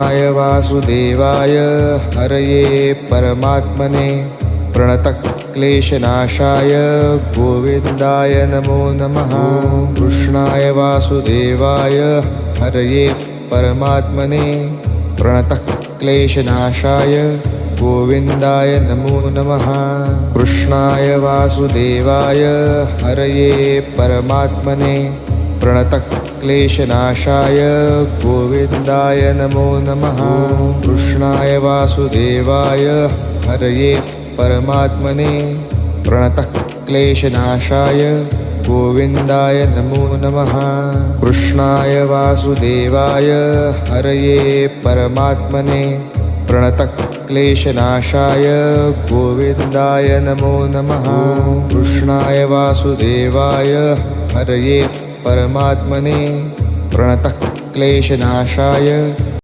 वासुदेवाय हरये परमात्मने प्रणतक्लेशनाशाय गोविन्दाय नमो नमः। कृष्णाय वासुदेवाय हरये परमात्मने प्रणतक्लेशनाशाय गोविन्दाय नमो नमः। कृष्णाय वासुदेवाय हरये परमात्मने प्रणतक्लेशनाशाय गोविन्दाय नमो नमः। कृष्णाय वासुदेवाय हरये परमात्मने प्रणतक्लेशनाशाय गोविन्दाय नमो नमः। कृष्णाय वासुदेवाय हरये परमात्मने प्रणतक्लेशनाशाय गोविन्दाय नमो नमः। कृष्णाय वासुदेवाय हरये परमात्मने प्रणतक्लेशनाशाय